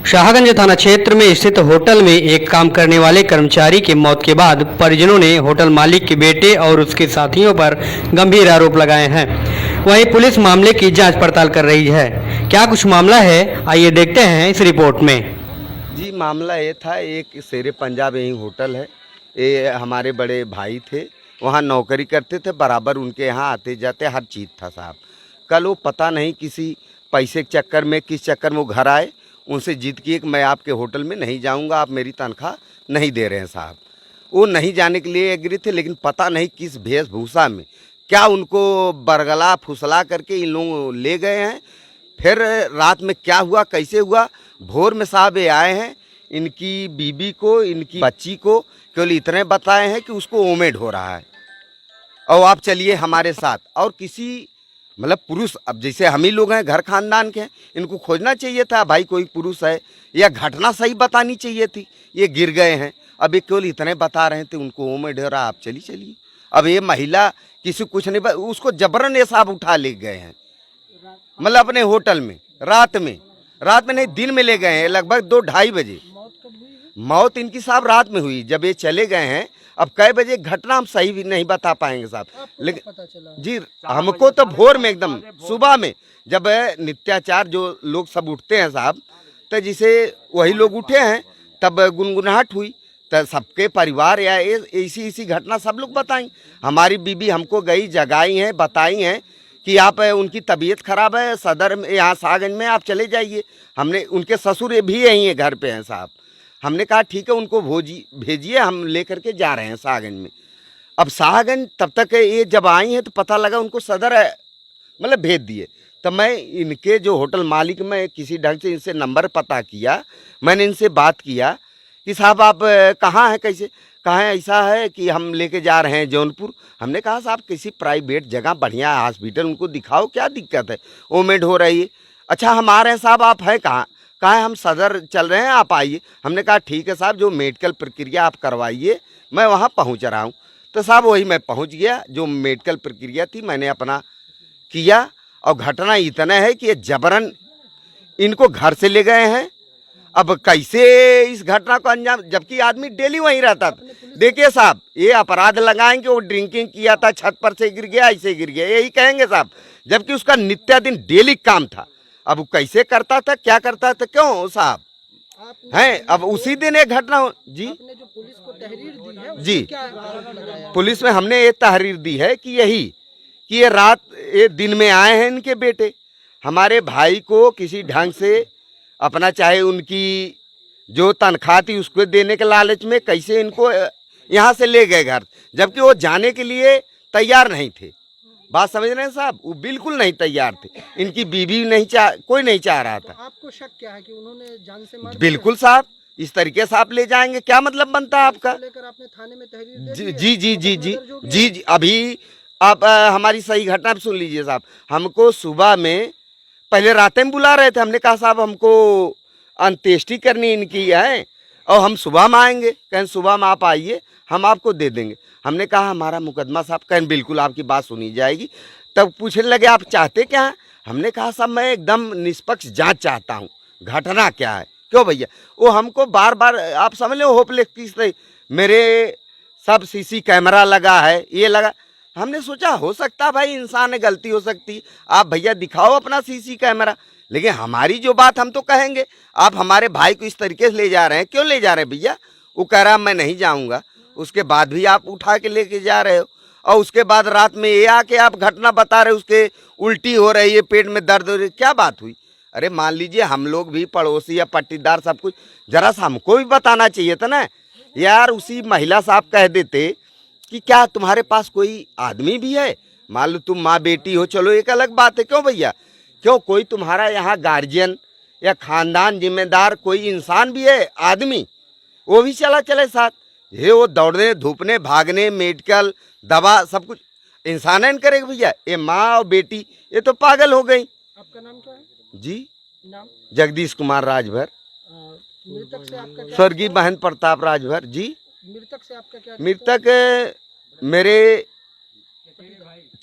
शाहगंज थाना क्षेत्र में स्थित होटल में एक काम करने वाले कर्मचारी की मौत के बाद परिजनों ने होटल मालिक के बेटे और उसके साथियों पर गंभीर आरोप लगाए हैं। वहीं पुलिस मामले की जांच पड़ताल कर रही है। क्या कुछ मामला है, आइए देखते हैं इस रिपोर्ट में। जी, मामला ये था, एक शेरे पंजाब यही होटल है। ये हमारे बड़े भाई थे, वहाँ नौकरी करते थे, बराबर उनके यहाँ आते जाते हर चीज़ था साहब। कल वो पता नहीं किसी पैसे के चक्कर में किस चक्कर में वो घर आए, उनसे जिद की कि मैं आपके होटल में नहीं जाऊंगा, आप मेरी तनख्वाह नहीं दे रहे हैं साहब। वो नहीं जाने के लिए एग्री थे, लेकिन पता नहीं किस वेशभूषा में क्या उनको बरगला फुसला करके इन लोग ले गए हैं। फिर रात में क्या हुआ कैसे हुआ, भोर में साहब ये आए हैं, इनकी बीबी को इनकी बच्ची को केवल इतने बताए हैं कि उसको ओमेड हो रहा है और आप चलिए हमारे साथ। और किसी मतलब पुरुष, अब जैसे हम ही लोग हैं घर खानदान के हैं, इनको खोजना चाहिए था भाई कोई पुरुष है या घटना सही बतानी चाहिए थी। ये गिर गए हैं, अब ये केवल इतने बता रहे थे उनको ओमेड हो रहा, आप चलिए। अब ये महिला किसी कुछ नहीं, उसको जबरन ये साहब उठा ले गए हैं, मतलब अपने होटल में रात में नहीं दिन में ले गए हैं, लगभग 2-2:30 बजे। मौत इनकी साहब रात में हुई जब ये चले गए हैं। अब कई बजे घटना हम सही भी नहीं बता पाएंगे साहब, लेकिन पता चला जी हमको तो भोर में एकदम सुबह में जब नित्याचार जो लोग सब उठते हैं साहब, तो जिसे वही लोग उठे हैं तब गुनगुनाहट हुई, तो सबके परिवार या इसी घटना सब लोग बताई। हमारी बीबी हमको गई जगाई हैं, बताई हैं कि आप उनकी तबीयत खराब है, सदर में यहाँ शाहगंज में आप चले जाइए। हमने उनके ससुर भी यहीं है घर पे हैं साहब। हमने कहा ठीक है उनको भेजिए, हम लेकर के जा रहे हैं शाहगंज में। अब शाहगंज तब तक ये जब आई हैं तो पता लगा उनको सदर मतलब भेज दिए। तब मैं इनके जो होटल मालिक, मैं किसी ढंग से इनसे नंबर पता किया, मैंने इनसे बात किया कि साहब आप कहाँ हैं, कैसे कहाँ हैं, ऐसा है कि हम लेके जा रहे हैं जौनपुर। हमने कहा साहब किसी प्राइवेट जगह बढ़िया हॉस्पिटल उनको दिखाओ, क्या दिक्कत है, ओमेड हो रही है। अच्छा हम आ रहे हैं साहब, आप हैं कहाँ, कहाँ हम सदर चल रहे हैं, आप आइए। हमने कहा ठीक है साहब, जो मेडिकल प्रक्रिया आप करवाइए, मैं वहाँ पहुँच रहा हूँ। तो साहब वही मैं पहुँच गया, जो मेडिकल प्रक्रिया थी मैंने अपना किया। और घटना इतना है कि ये जबरन इनको घर से ले गए हैं। अब कैसे इस घटना को अंजाम, जबकि आदमी डेली वहीं रहता था। देखिए साहब, ये अपराध लगाएंगे वो ड्रिंकिंग किया था, छत पर से गिर गया, ऐसे गिर गया, यही कहेंगे साहब, जबकि उसका नित्य दिन डेली काम था। अब वो कैसे करता था, क्या करता था, क्यों साहब हैं। अब उसी दिन एक घटना जी, आपने जो पुलिस को तहरीर दी है जी, क्या आरोप लगाया? पुलिस में हमने ये तहरीर दी है कि यही कि ये रात ये दिन में आए हैं इनके बेटे, हमारे भाई को किसी ढंग से अपना, चाहे उनकी जो तनख्वाह थी उसको देने के लालच में कैसे इनको यहाँ से ले गए घर, जबकि वो जाने के लिए तैयार नहीं थे। बात समझ रहे हैं साहब, वो बिल्कुल नहीं तैयार थे, इनकी बीवी नहीं कोई नहीं चाह रहा था। तो आपको शक क्या है कि उन्होंने जान से मार बिल्कुल साहब, इस तरीके से आप ले जाएंगे, क्या मतलब बनता है आपका। लेकर आपने थाने में तहरीर दे दी जी है? जी जी जी जी दर्ज हो गया? जी जी अभी आप हमारी सही घटना सुन लीजिए साहब। हमको सुबह में पहले रात में बुला रहे थे, हमने कहा साहब हमको अंत्येष्टि करनी इनकी है और हम सुबह में आएंगे, कहें सुबह में आप आइए हम आपको दे देंगे। हमने कहा हमारा मुकदमा साहब, कहें बिल्कुल आपकी बात सुनी जाएगी। तब पूछने लगे आप चाहते क्या हैं। हमने कहा साहब मैं एकदम निष्पक्ष जांच चाहता हूँ, घटना क्या है, क्यों भैया। वो हमको बार बार आप समझ लो होपलेस किस तरह, मेरे सब सीसी कैमरा लगा है, ये लगा। हमने सोचा हो सकता भाई इंसान है, गलती हो सकती, आप भैया दिखाओ अपना सीसी कैमरा। लेकिन हमारी जो बात हम तो कहेंगे, आप हमारे भाई को इस तरीके से ले जा रहे हैं, क्यों ले जा रहे हैं भैया। वो कह रहा मैं नहीं जाऊंगा, उसके बाद भी आप उठा के लेके जा रहे हो। और उसके बाद रात में ये आके आप घटना बता रहे, उसके उल्टी हो रही है, पेट में दर्द हो रही है, क्या बात हुई। अरे मान लीजिए हम लोग भी पड़ोसी या पट्टीदार सब कुछ, जरा सा हमको भी बताना चाहिए था ना यार। उसी महिला साहब कह देते कि क्या तुम्हारे पास कोई आदमी भी है, मान लो तुम माँ बेटी हो, चलो एक अलग बात है, क्यों भैया, क्यों कोई तुम्हारा यहाँ गार्जियन या खानदान जिम्मेदार कोई इंसान भी है, आदमी, वो भी चले साथ। ये वो दौड़ने धूपने भागने मेडिकल दवा सब कुछ इंसान है करेगा भैया। ये माँ और बेटी ये तो पागल हो गई। आपका नाम क्या है? जी नाम? जगदीश कुमार राजभर। मृतक से आपका क्या? स्वर्गीय महंत प्रताप राजभर जी। मृतक से आपका क्या? मृतक मेरे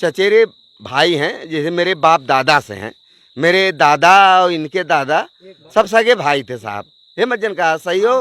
चचेरे भाई हैं, जैसे मेरे बाप दादा से हैं, मेरे दादा और इनके दादा सब सगे भाई थे साहब। हे मज्जन का सही हो।